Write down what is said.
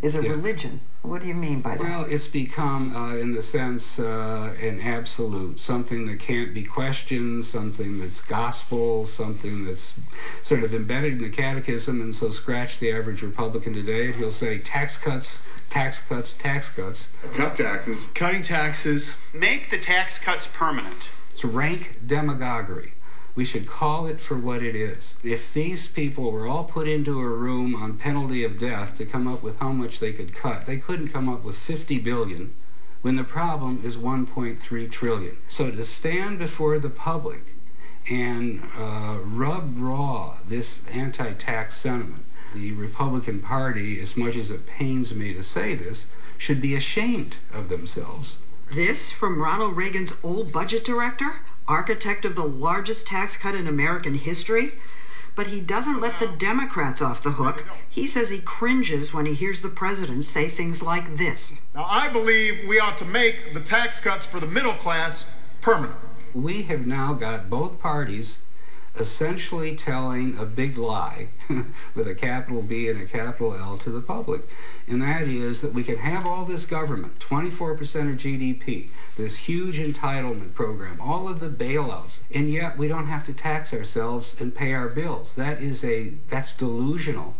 is a religion. What do you mean by that? Well, it's become, in the sense, an absolute, something that can't be questioned, something that's gospel, something that's sort of embedded in the catechism. And so scratch the average Republican today, and he'll say tax cuts, tax cuts, tax cuts. Cut taxes. Cutting taxes. Make the tax cuts permanent. It's rank demagoguery. We should call it for what it is. If these people were all put into a room on penalty of death to come up with how much they could cut, they couldn't come up with 50 billion when the problem is 1.3 trillion. So to stand before the public and rub raw this anti-tax sentiment, the Republican Party, as much as it pains me to say this, should be ashamed of themselves. This from Ronald Reagan's old budget director, architect of the largest tax cut in American history? But he doesn't let the Democrats off the hook. He says he cringes when he hears the president say things like this. Now, I believe we ought to make the tax cuts for the middle class permanent. We have now got both parties essentially telling a big lie with a capital B and a capital L to the public. And that is that we can have all this government, 24% of GDP, this huge entitlement program, all of the bailouts, and yet we don't have to tax ourselves and pay our bills. That's delusional.